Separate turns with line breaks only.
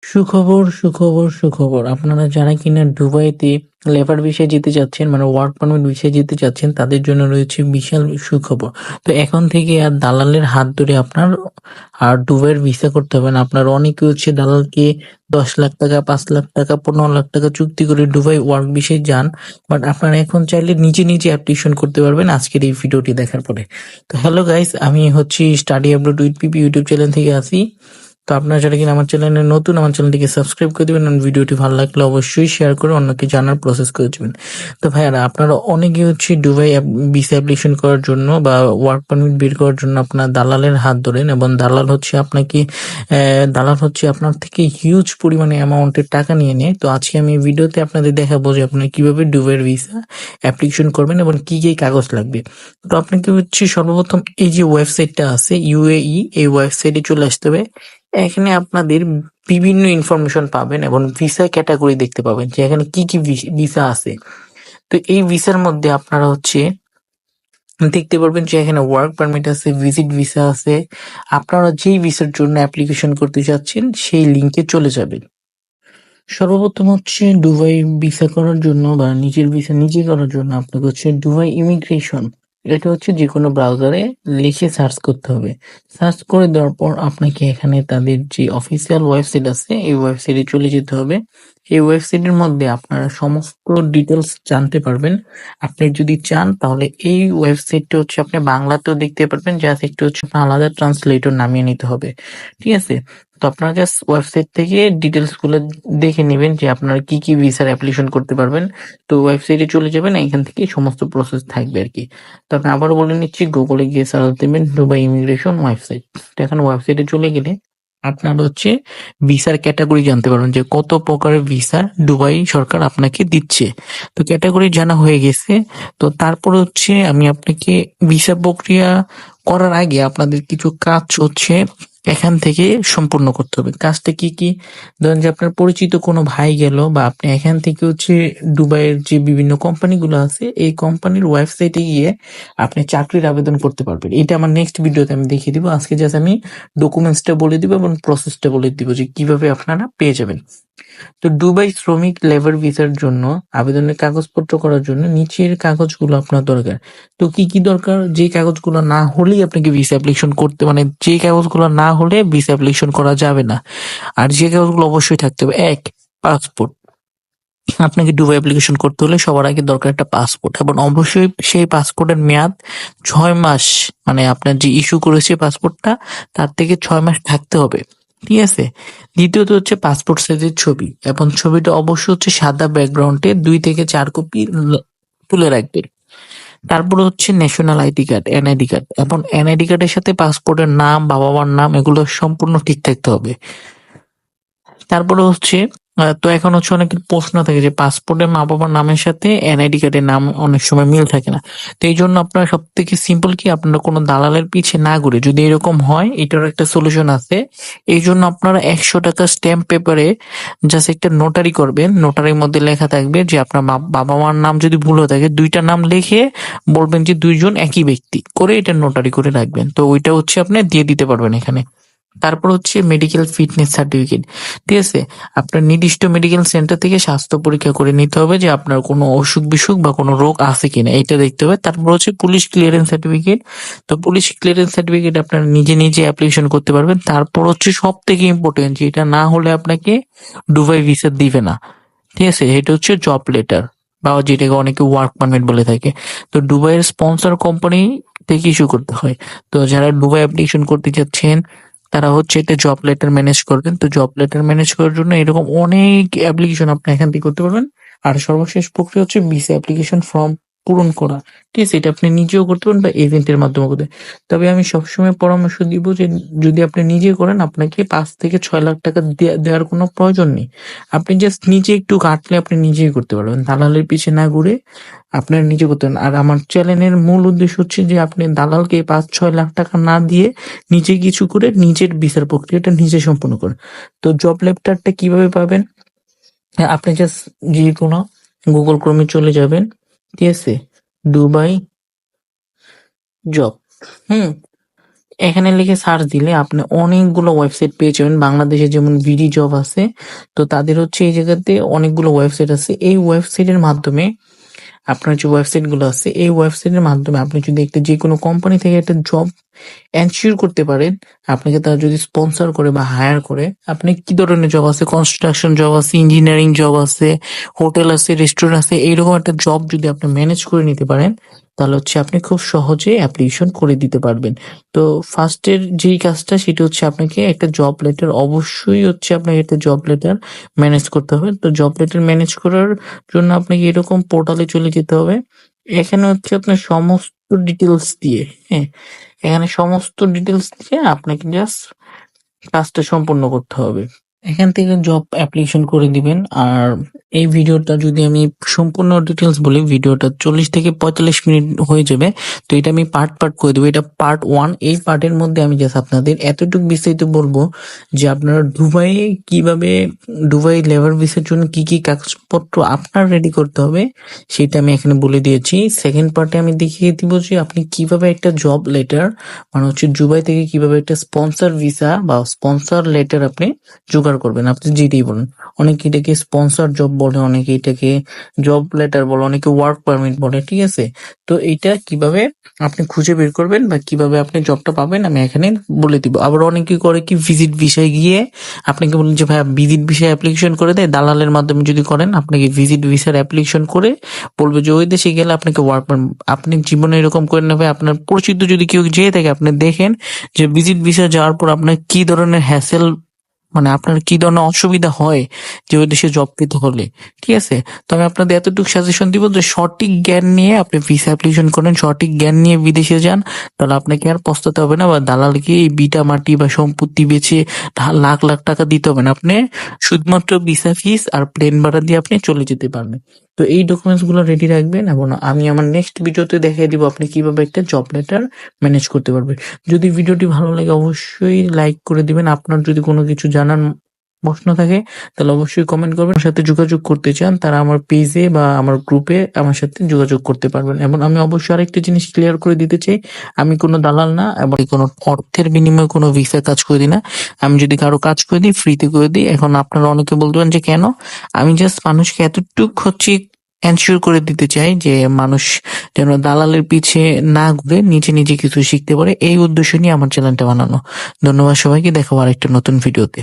সুখবর, সুখবর, সুখবর। আপনারা যারা কিনা দুবাইতে লেবার ভিসায় যেতে চাচ্ছেন, মানে ওয়ার্ক পারমিট ভিসায় যেতে চাচ্ছেন, তাদের জন্য রয়েছে বিশাল সুখবর। তো এখন থেকে আর দালালের হাত ধরে আপনার আর দুবাইয়ের ভিসা করতে হবে না। আপনার অনেকে হচ্ছে দালালকে 10 লাখ টাকা, 5 লাখ টাকা, 15 লাখ টাকা চুক্তি করে দুবাই ওয়ার্ক ভিসায় যান। বাট আপনারা এখন চাইলে নিজে নিজে অ্যাপ্লিকেশন করতে পারবেন আজকের এই ভিডিওটি দেখার পরে। তো হ্যালো গাইস, আমি হচ্ছি study update with PP YouTube channel থেকে আসি। তো আপনারা যারা কিনা আমার চ্যানেলে নতুন, আমার চ্যানেলটিকে সাবস্ক্রাইব করে দিবেন, আর ভিডিওটি ভালো লাগলে অবশ্যই শেয়ার করে অন্যকে জানার প্রসেস করে দিবেন। তো ভাইয়ারা, আপনারা অনেকে হচ্ছে দুবাই ভিসা অ্যাপ্লিকেশন করার জন্য বা ওয়ার্ক পারমিট বের করার জন্য আপনার দালালের হাত ধরেন, এবং দালাল হচ্ছে আপনার থেকে হিউজ পরিমাণে অ্যামাউন্টের টাকা নিয়ে নেয়। তো আজকে আমি এই ভিডিওতে আপনাদের দেখাবো যে আপনারা কিভাবে দুবাইয়ের ভিসা অ্যাপ্লিকেশন করবেন এবং কি কি কাগজ লাগবে। তো আপনাকে হচ্ছে সর্বপ্রথম এই যে ওয়েবসাইটটা আছে ইউএই, এই ওয়েবসাইটে চলে আসতে হবে। এখানে আপনাদের বিভিন্ন ইনফরমেশন পাবেন এবং ভিসা ক্যাটাগরি দেখতে পাবেন যে এখানে কি কি ভিসা আছে। তো এই ভিসার মধ্যে আপনারা হচ্ছে দেখতে পারবেন যে এখানে ওয়ার্ক পারমিট আছে, ভিজিট ভিসা আছে। আপনারা যেই ভিসার জন্য অ্যাপ্লিকেশন করতে চাচ্ছেন সেই লিঙ্কে চলে যাবেন। সর্বপ্রথম হচ্ছে দুবাই ভিসা করার জন্য বা নিজের ভিসা নিজে করার জন্য আপনাকে হচ্ছে দুবাই ইমিগ্রেশন, এটা হচ্ছে যে কোনো ব্রাউজারে লিখে সার্চ করতে হবে। সার্চ করে দেওয়ার পর আপনাকে এখানে তাদের যে অফিসিয়াল ওয়েবসাইট আছে এই ওয়েবসাইটে চলে যেতে হবে। এই ওয়েবসাইটের মধ্যে আপনারা সমস্ত ডিটেলস জানতে পারবেন। আপনি যদি চান তাহলে এই ওয়েবসাইটটা হচ্ছে আপনি বাংলাতেও দেখতে পারবেন, জাস্ট একটু হচ্ছে আপনার আলাদা ট্রান্সলেটর নামিয়ে নিতে হবে। ঠিক আছে? তো আপনারা জাস্ট ওয়েবসাইট থেকে ডিটেলস গুলো দেখে নেবেন যে আপনারা কি কি ভিসার অ্যাপ্লিকেশন করতে পারবেন। তো ওয়েবসাইটে চলে যাবেন, এখান থেকে সমস্ত প্রসেস থাকবে আর কি। তো আমি আবারও বলে নিচ্ছি, গুগলে গিয়ে সার্চ দেবেন দুবাই ইমিগ্রেশন ওয়েবসাইট। তো এখন ওয়েবসাইটে চলে গেলে আপনারা হচ্ছে ভিসার ক্যাটাগরি জানতে পারবেন যে কত প্রকারের ভিসা দুবাই সরকার আপনাকে দিচ্ছে। তো ক্যাটাগরি জানা হয়ে গেছে। তো তারপর হচ্ছে আমি আপনাকে ভিসা প্রক্রিয়া করার আগে আপনাদের কিছু কাজ হচ্ছে এখান থেকে সম্পূর্ণ করতে হবে। কাজটা কি কি? ধরেন যে আপনার পরিচিত কোনো ভাই গেল, বা আপনি এখান থেকে হচ্ছে দুবাইয়ের যে বিভিন্ন কোম্পানিগুলো আছে এই কোম্পানির ওয়েবসাইটে গিয়ে আপনি চাকরির আবেদন করতে পারবেন। এটা আমার নেক্সট ভিডিওতে আমি দেখিয়ে দিব। আজকে জাস্ট আমি ডকুমেন্টসটা বলে দিব এবং প্রসেসটা বলে দিব যে কিভাবে আপনারা পেয়ে যাবেন। তো দুবাই শ্রমিক লেবার ভিসার জন্য আবেদনের কাগজপত্র করার জন্য নিচের কাগজগুলো আপনার দরকার। তো কি কি দরকার? যে কাগজগুলো না হলেই আপনাকে ভিসা অ্যাপ্লিকেশন করতে, মানে যে কাগজগুলো না হলে ভিসা অ্যাপ্লিকেশন করা যাবে না। আর যে কাগজগুলো অবশ্যই থাকতে হবে, এক, পাসপোর্ট। আপনাকে দুবাই অ্যাপ্লিকেশন করতে হলে সবার আগে দরকার একটা পাসপোর্ট, এবং অবশ্যই সেই পাসপোর্টের মেয়াদ 6 মাস, মানে আপনার যে ইস্যু করেছে পাসপোর্টটা তার থেকে 6 মাস থাকতে হবে। ঠিক আছে? দ্বিতীয়ত হচ্ছে পাসপোর্ট সাইজের ছবি, এবং ছবিটা অবশ্যই হচ্ছে সাদা ব্যাকগ্রাউন্ডে 2 থেকে 4 কপি তুলে রাখবেন। তারপরে হচ্ছে national ID card, NID card, এবং এনআইডি কার্ডের সাথে পাসপোর্টের নাম, বাবা মার নাম, এগুলো সম্পূর্ণ ঠিক থাকতে হবে। তারপরে হচ্ছে তো এখন হচ্ছে অনেকের প্রশ্ন থাকে যে পাসপোর্টের মা বাবার নামের সাথে এনআইডি কার্ডের নাম অনেক সময় মিল থাকে না। তো এই জন্য আপনারা সব থেকে সিম্পল কি, আপনারা কোনো দালালের পিছে না ঘুরে, যদি এরকম হয় এটার একটা সলিউশন আছে। এই জন্য আপনারা 100 টাকা স্ট্যাম্প পেপারে জাস্ট একটা নোটারি করবেন। নোটারির মধ্যে লেখা থাকবে যে আপনার বাবা মার নাম যদি ভুল হয়ে থাকে, 2টা নাম লিখে বলবেন যে 2জন একই ব্যক্তি, করে এটা নোটারি করে রাখবেন। তো ওইটা হচ্ছে আপনি দিয়ে দিতে পারবেন এখানে। তারপর হচ্ছে মেডিকেল ফিটনেস সার্টিফিকেট। ঠিক আছে? আপনার নির্দিষ্ট মেডিকেল সেন্টার থেকে স্বাস্থ্য পরীক্ষা করে নিতে হবে যে আপনার কোনো অসুখ বিসুখ বা কোনো রোগ আছে কিনা, এটা দেখতে হবে। তারপর হচ্ছে পুলিশ ক্লিয়ারেন্স সার্টিফিকেট। তো পুলিশ ক্লিয়ারেন্স সার্টিফিকেট আপনারা নিজে নিজে অ্যাপ্লিকেশন করতে পারবেন। তারপর হচ্ছে সব থেকে ইম্পর্টেন্ট, যে এটা না হলে আপনাকে দুবাই ভিসা দিবে না। ঠিক আছে? এটা হচ্ছে জব লেটার, বা যেটাকে অনেকে ওয়ার্ক পারমিট বলে থাকে। তো দুবাইয়ের স্পন্সর কোম্পানি থেকে ইস্যু করতে হয়। তো যারা দুবাই অ্যাপ্লিকেশন করতে চাচ্ছেন তারা হচ্ছে একটা জব লেটার ম্যানেজ করবেন। তো জব লেটার ম্যানেজ করার জন্য এরকম অনেক অ্যাপ্লিকেশন আপনি এখান থেকে করতে পারবেন। আর সর্বশেষ প্রক্রিয়া হচ্ছে ভিসা অ্যাপ্লিকেশন ফর্ম পূরণ করা। ঠিক আছে? এটা আপনি নিজেও করতে পারেন বা এজেন্টের মাধ্যমে করতে। তবে আমি সবসময় পরামর্শ দিব যে যদি আপনি নিজে করেন, আপনাকে 5 থেকে 6 লাখ টাকা দেওয়ার কোনো প্রয়োজন নেই। আপনি জাস্ট নিজে একটু ঘাটলে আপনি নিজেই করতে পারবেন, দালালের পিছে না ঘুরে আপনার নিজে করতে পারেন। আর আমার চ্যানেলের মূল উদ্দেশ্য হচ্ছে যে আপনি দালালকে 5-6 লাখ টাকা না দিয়ে নিজে কিছু করে নিজের বিচার প্রক্রিয়াটা নিজে সম্পন্ন করেন। তো জব লেটারটা কিভাবে পাবেন? হ্যাঁ, আপনি জাস্ট যে কোনো গুগল ক্রোমে চলে যাবেন। ঠিক আছে? Dubai job. হুম এখানে লিখে সার্চ দিলে আপনি অনেকগুলো ওয়েবসাইট পেয়ে যাবেন। বাংলাদেশে যেমন বিডি জব আছে, তো তাদের হচ্ছে এই জায়গাতে অনেকগুলো ওয়েবসাইট আছে। এই ওয়েবসাইটের মাধ্যমে আপনার যে ওয়েবসাইট গুলো আছে, এই ওয়েবসাইটের মাধ্যমে আপনি যদি একটা যে কোনো কোম্পানি থেকে একটা জব এনশিওর করতে পারেন, আপনাকে তারা যদি স্পন্সর করে বা হায়ার করে, আপনি কি ধরনের জব আছে, কনস্ট্রাকশন জব আছে, ইঞ্জিনিয়ারিং জব আছে, হোটেল আছে, রেস্টুরেন্ট আছে, এইরকম একটা জব যদি আপনি ম্যানেজ করে নিতে পারেন, তাহলে হচ্ছে আপনি খুব সহজে অ্যাপ্লিকেশন করে দিতে পারবেন। তো ফার্স্টের যেই কাজটা সেটা হচ্ছে আপনাকে একটা জব লেটার, অবশ্যই হচ্ছে আপনাকে একটা জব লেটার ম্যানেজ করতে হবে। তো জব লেটার ম্যানেজ করার জন্য আপনাকে এরকম পোর্টালে চলে যেতে হবে। এখানে হচ্ছে আপনার সমস্ত ডিটেলস দিয়ে, হ্যাঁ, এখানে সমস্ত ডিটেলস দিয়ে আপনাকে জাস্ট কাজটা সম্পূর্ণ করতে হবে। এখান থেকে জব অ্যাপ্লিকেশন করে দিবেন। আর এই ভিডিওটা যদি আমি সম্পূর্ণ ডিটেলস বলি, ভিডিওটা 40 থেকে 45 মিনিট হয়ে যাবে। তো এটা আমি পার্ট পার্ট করে দেবো। এটা পার্ট 1। এই পার্টের মধ্যে আমি জাস্ট আপনাদের এতটুকু বিস্তারিত বলবো যে আপনারা দুবাই লেবার ভিসার জন্য কি কি কাগজপত্র আপনার রেডি করতে হবে সেটা আমি এখানে বলে দিয়েছি। সেকেন্ড পার্টে আমি দেখিয়ে দিব যে আপনি কিভাবে একটা জব লেটার, মানে হচ্ছে দুবাই থেকে কিভাবে একটা স্পন্সর ভিসা বা স্পন্সর লেটার আপনি জোগাড় করবেন। আপনি যেটাই বলেন, অনেকে এটাকে স্পন্সর জব বলে, অনেকে এটাকে জব লেটার বলে, অনেকে ওয়ার্ক পারমিট বলে, ঠিক আছে? তো এইটা কিভাবে আপনি খুঁজে বের করবেন বা কিভাবে আপনি জবটা পাবেন আমি এখানে বলে দিব। আবার অনেকে করে কি ভিজিট ভিসায় গিয়ে আপনাকে বলেন যে ভাই ভিজিট ভিসায় অ্যাপ্লিকেশন করে দেয়, দালালের মাধ্যমে যদি করেন আপনাকে ভিজিট ভিসার অ্যাপ্লিকেশন করে বলবে যে ওই দেশে গেলে আপনাকে ওয়ার্ক পারমিট। আপনি জীবনে এরকম করে নেবে, আপনার পরিচিত যদি কেউ যেয়ে থাকে আপনি দেখেন যে ভিজিট ভিসা যাওয়ার পর আপনার কি ধরনের হ্যাসেল, মানে আপনার কি ধরনের অসুবিধা হয় যে ওই দেশে জব পেতে হলে, ঠিক আছে? তো আমি আপনাদের এতটুকু সাজেশন দিব যে সঠিক জ্ঞান নিয়ে আপনি ভিসা অ্যাপ্লিকেশন করেন, সঠিক জ্ঞান নিয়ে বিদেশে যান, তাহলে আপনাকে আর পস্তাতে হবে না বা দালালকে এই বিটা মাটি বা সম্পত্তি বেচে লাখ লাখ টাকা দিতে হবে না। আপনি শুধুমাত্র ভিসা ফিস আর প্লেন ভাড়া দিয়ে আপনি চলে যেতে পারবেন। তো এই ডকুমেন্টস গুলো রেডি রাখবেন এবং আমি আমার নেক্সট ভিডিওতে দেখিয়ে দিব আপনি কিভাবে একটা জব লেটার ম্যানেজ করতে পারবেন। যদি ভিডিওটি ভালো লাগে অবশ্যই লাইক করে দিবেন। আপনার যদি কোনো কিছু জানার প্রশ্ন থাকে তাহলে অবশ্যই কমেন্ট করবেন। আমার সাথে যোগাযোগ করতে চান তারা আমার পেজে বা আমার গ্রুপে আমার সাথে যোগাযোগ করতে পারবেন। এবং আমি অবশ্যই আরেকটা জিনিস ক্লিয়ার করে দিতে চাই, আমি কোনো দালাল না এবং কোনো অর্থের বিনিময়ে কোনো ভিসা কাজ করে দিই না। আমি যদি কারো কাজ করে দিই ফ্রিতে করে দিই। এখন আপনারা অনেকে বলতে পারেন যে কেন, আমি জাস্ট মানুষকে এতটুক হচ্ছে এনশিওর করে দিতে চাই যে মানুষ যেন দালালের পিছে না ঘুরে নিজে নিজে কিছু শিখতে পারে। এই উদ্দেশ্য নিয়ে আমার চ্যানেলটা বানানো। ধন্যবাদ সবাইকে, দেখা হবে আরেকটা নতুন ভিডিওতে।